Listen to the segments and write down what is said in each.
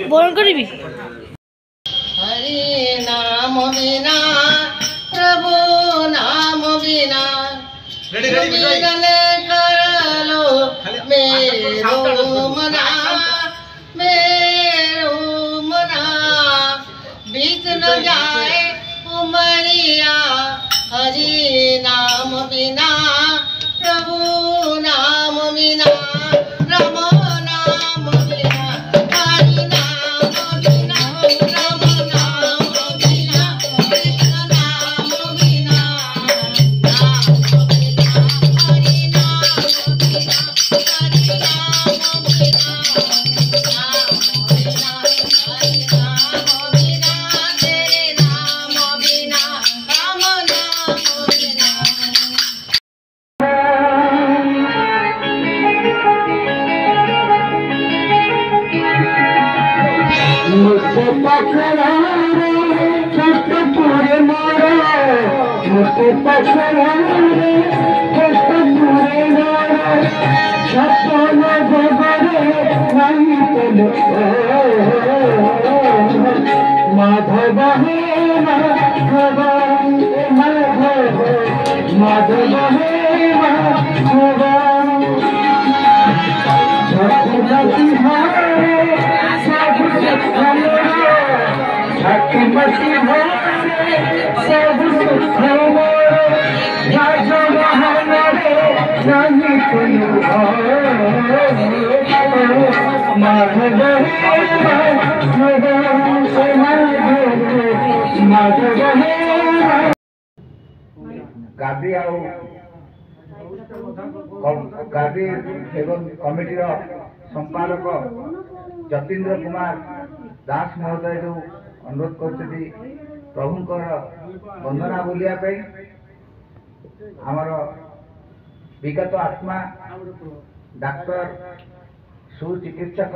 बोल करी हरि नाम बिना प्रभु नाम बिना मिलन कर लो मेरो मना बीत न जाए उमरिया हरि नाम बिना प्रभु नाम बिना राम नाम बिना हरि नाम बिना राम नाम बिना कृष्ण नाम बिना हरि नाम बिना हरि नाम बिना माधव हे माधव माधव माधव हे माधव छत्रपति हरे सब सुख छत्रपति हरे सब सुख माधव गादी गादी एवं कमिटीर संपादक जतीन्द्र कुमार दास महोदय जो अनुरोध कर प्रभुंकर वंदना बोलिया आमर विगत आत्मा डाक्टर सुचिकित्सक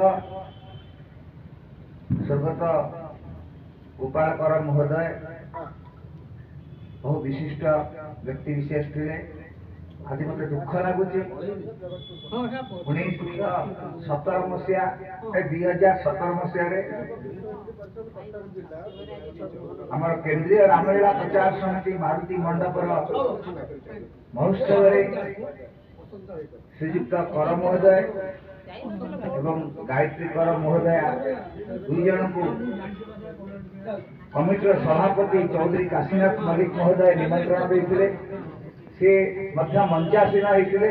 स्वर्गत गोपाल कर महोदय बहु विशिष्ट व्यक्ति विशेष थे। आज मत दुख लगुच 1917 मसीहा 2017 मसीह आमर केंद्रीय रामलीला प्रचार समिति मारुति मंडपर महोत्सव श्रीयुक्त कर महोदय एवं गायत्री कर महोदय दुई जन को कमिटर सभापति चौधरी काशीनाथ मल्लिक महोदय निमंत्रण देते सी मंचासीन होते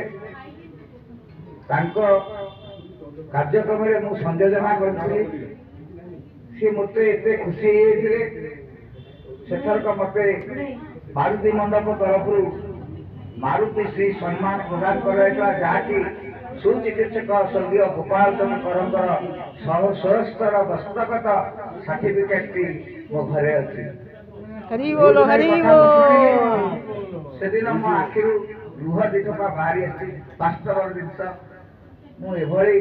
कार्यक्रम मु संयोजना करी सी मत एत खुशी सेथरक मत मारुति मंडप तरफ मारुति श्री सम्मान प्रदान कराइला जहाँकि सुचिकित्सक स्वर्गीय गोपाल चंद्र कर 16 दस्तखत सर्टिफिकेट मो घरे अच्छी से दिन मो आखिर लुह दिखा बाहरी आस्तव जिनस मुझे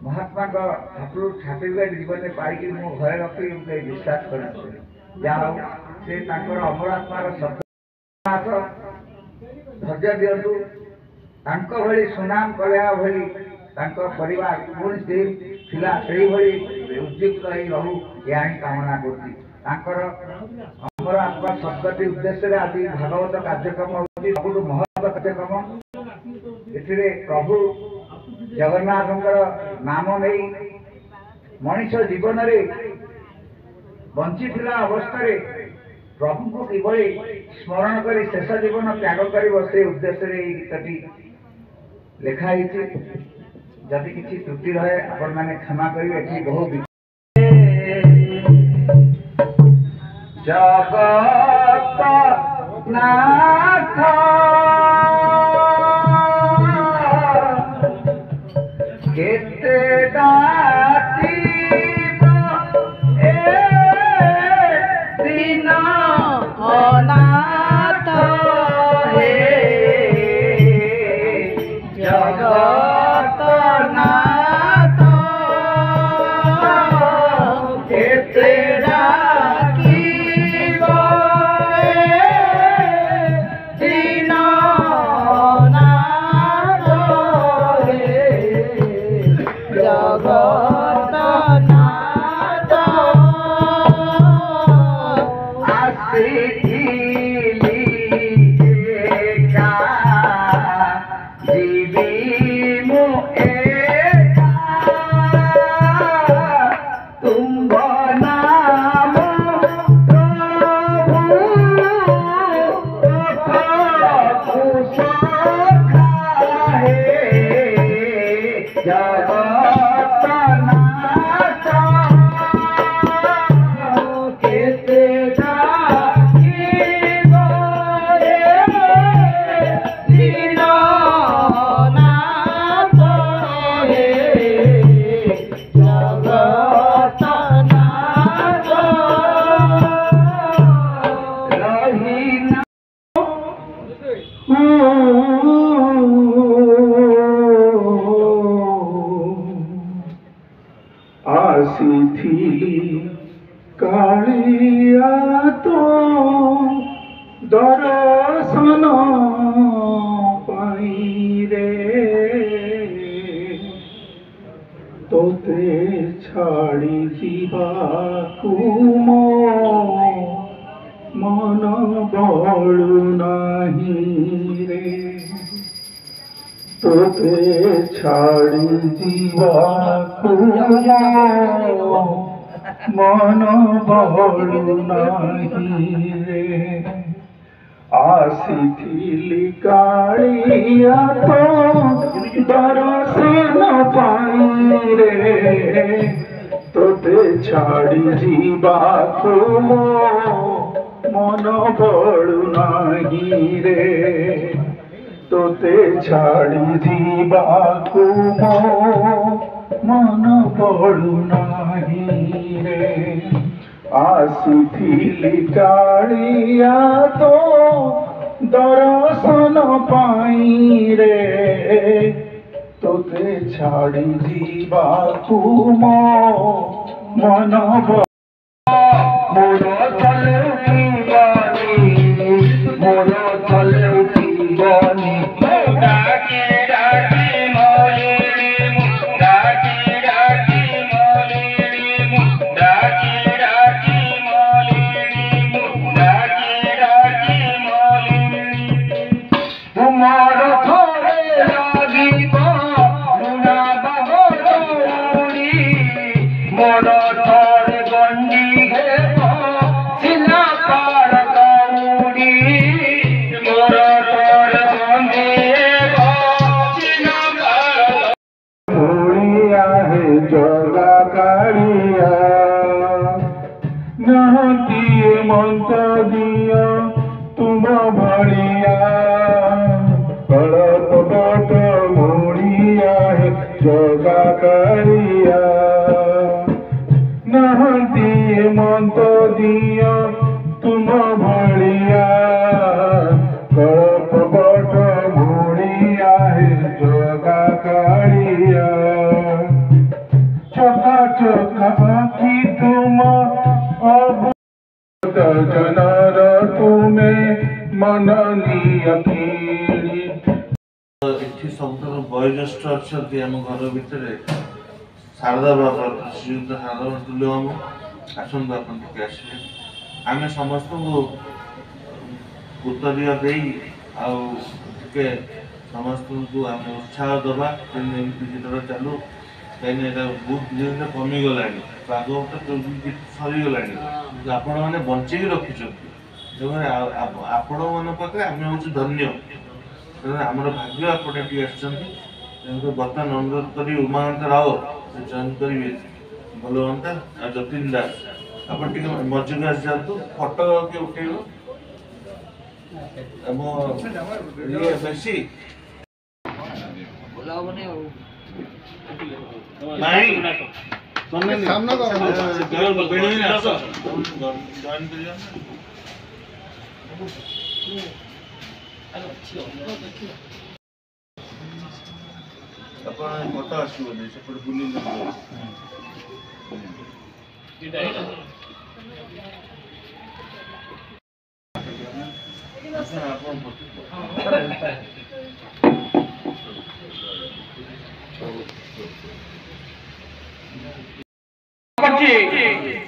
महात्मा हाथरू सर्टिफिकेट जीवन में पाई मो घरे रखी विश्वास कर जहाँ से अमरात्मार शब्द धैर्य दिंतु भली सुनाम कलिया भली परिवार पुणी उद्युक्त रहू यह कामना कर अमर आत्मा शब्दटी उद्देश्य आज भागवत कार्यक्रम सब महत्व कार्यक्रम ए प्रभु जगन्नाथ नाम नहीं मनीष जीवन बंची अवस्था प्रभु को किभली स्मरण कर शेष जीवन त्याग कर उद्देश्य गीतटी लिखाई जदि किसी त्रुटि रहे आपण मैंने क्षमा करेंगे। बहु जगत नाथ केते डाकी दिन अनाथ जगत नाथ केते डाकी दर्शन पाई रे तोते छाड़ी जीवाकू मो मन बळु नाही रे तोते छाड़ी जीवाकू मो मन बळु नाही रे आसीथिली कालिया तो दर्शन पाई रे तोते छाड़ी जीवाकू मन बळु नाही रे तोते छाड़ी जीवाकू मन बळु नाही रे आसीथिली कालिया तो दर्शन पाई रे तोते छाड़ी जीवाकू मन मोर चले मोर चले उठीबनी डाकी डाकी मोलिनी डाकी डाकी मोलिनी डाकी डाकी मोलिनी डाकी डाकी मोलिनी तुमार थोड़े लागिब मुना बहरी मोर थोड़े गंडी घेब सिला पार गौरी मोर थोड़े गंडी घेब सिला पार भोलिया है जगा कालिया नहतिए मंत दिया तुम भलिया कलप बट मोड़िया है जगा कालिया नहतिए मंत दिया तुम भलिया कलप बट मोड़िया है जगा कालिया चका चका आखी तुम अब जनर तुम्हें मननीय पीड़ी एठी सबुठारु बयोज्येष्ठ अच्छी आम घर भितर शारदा बाबा श्रीयुक्त शारदा बाबा तुल्य बाबू आसतु आपन टिके आसिले आम समस्त को उत्तर दे आके समस्त को आम उत्साह दबा जितना चालू कहीं बहुत धीरे कमिगला पाग सरीगला आपण मैंने बंचेक रखिंट आपण मान पाखे आम हूँ धन्य आमर भाग्य आपटे बर्तमान अनुरोध कर उमाकांत राव जॉइन करेंगे भल हाँ जतिन दास आप मजूक आस जातु फटो किए उठेब बेसी कट आसो बुले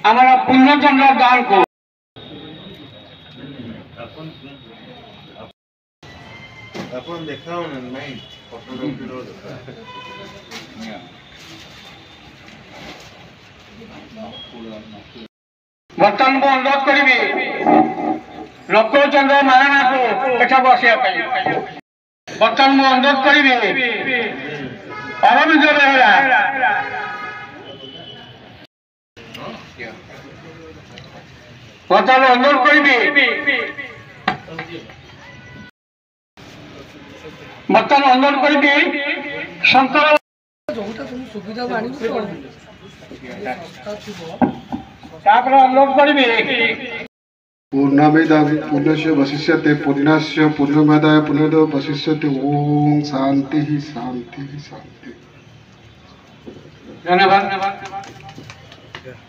हमारा पूर्णचंद्र दान को अपन देखा नहीं बर्तमान को अनुरोध करी लोकचंद्र महाराणा को एठा बसिया बर्तमान को अनुरोध करी अरविंद बेहरा बर्तमान अनुरोध करी बर्तमान अनुरोध करी शंकर अनुरोध करी पूर्णमेधावि पूर्णस्य वशिष्यते पूर्णस्य पूर्णमेधाय पूर्णमेव वशिष्यते ओम शांति शांति शांति। धन्यवाद।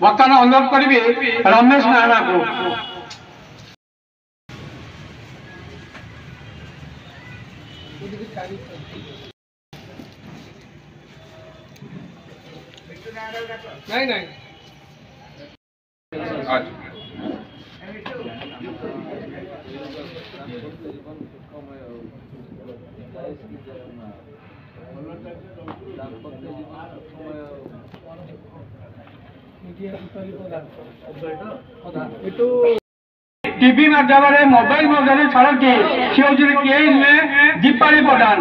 बर्तमान अनुरोध करी रमेश नाना को नहीं नहीं टीवी माध्यम मोबाइल माध्यम छाड़ के से हूँ किए दीपाली प्रधान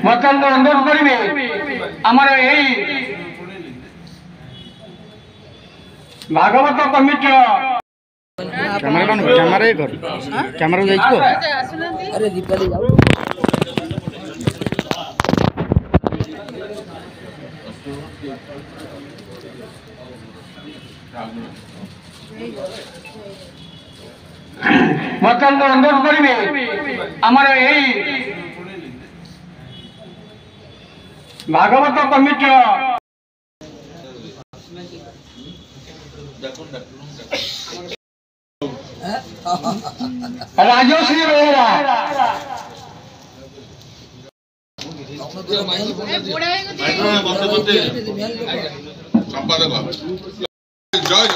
बर्तमान अनुरोध करी आमर यही भागवत कमिटी कैमरा अरे दीपाली जाओ बर्तमान अनुरोध करी आमर यही भागवत कमिटी राजश्री बेहरा সম্পাদক জয়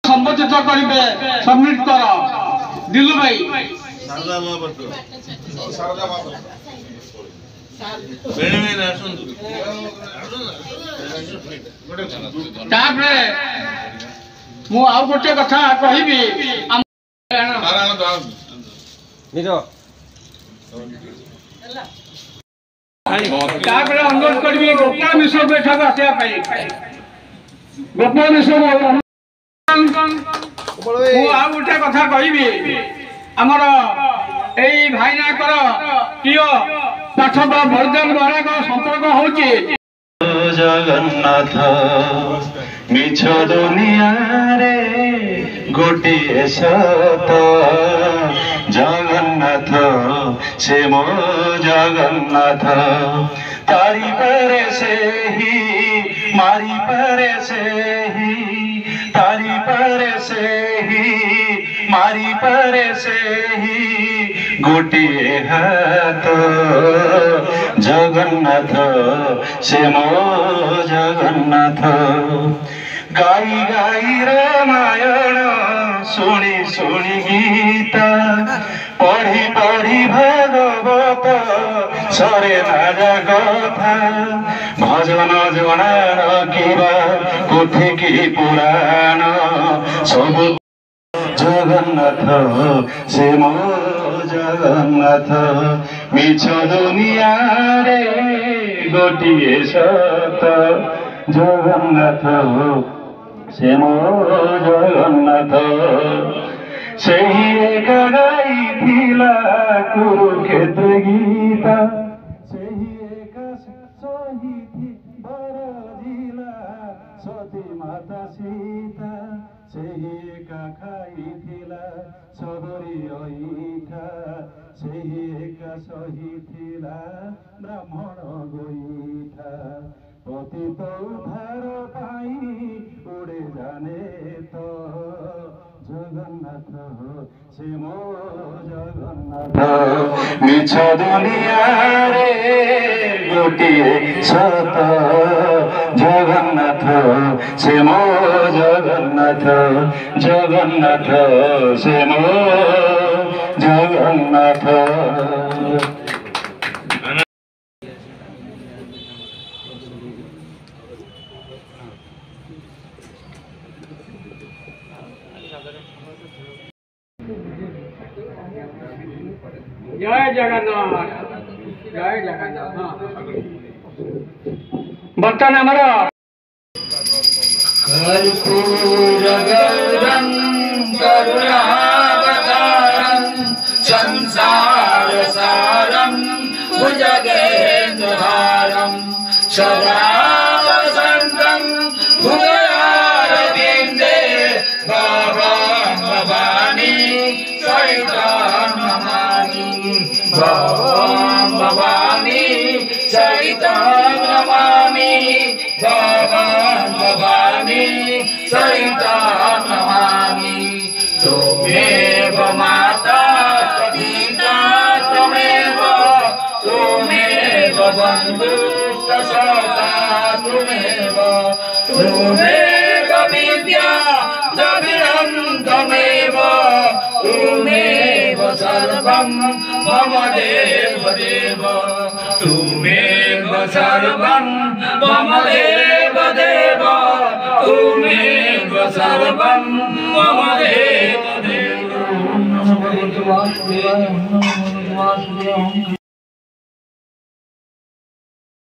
সম্বোধিত করিবে सबमिट कर दिलू भाई तापरे मु आउ गोटे कथा कहिबी तापरे अनुरोध करबी गोपाल मिश्र बैठक आसिया पाई गोपाल मिश्र गोटे कथा कहि आमर यही भाईनाकर प्रिय पाठक वर्धन महाराज संपर्क होची जगन्नाथ मिछ दुनिया रे गोटे सत जगन्नाथ से मो जगन्नाथ तारी परे से ही मारी परे से ही तारी परे से ही मारी परे से ही गोटे हाथ जगन्नाथ से मो जगन्नाथ गाई गाई रामायण शुणी शुणी गीता पढ़ी पढ़ी भागवत सरे नाजा कथा भजन जनाण किबा कोथि की पुराण सब जगन्नाथ से मो जगन्नाथ मिछ दुनिया रे गोटिए सत जगन्नाथ से मो जगन्नाथ सही एक गाइथिला कुरुक्षेत्र गीता सही एक सही बरजिला सती माता सीता सही एक खाइथिला सबरी ऐठा सही एक सहिथिला ब्राह्मण गोईठा पतित उद्धार पाई उड़े जाने तो जगन्नाथ से मो जगन्नाथ मिछ दुनिया रे गोटिए सत जगन्नाथ से मो जगन्नाथ जगन्नाथ से मो जगन्नाथ जय जगन्नाथ जय जगन्नाथ बर्तमान हमारा कर्पूर गौरं करुणावतारं संसार सारं भुजगेन्द्रहारं सदा वसन्तं भुजगारविन्दे भवां भवानी सहितं नमामि भवां बन्धुश्च सखा त्वमेव त्वमेव विद्या द्रविणं त्वमेव त्वमेव सर्वं मम देव देव त्वमेव सर्वं मम देव देव त्वमेव सर्वं मम देव देव।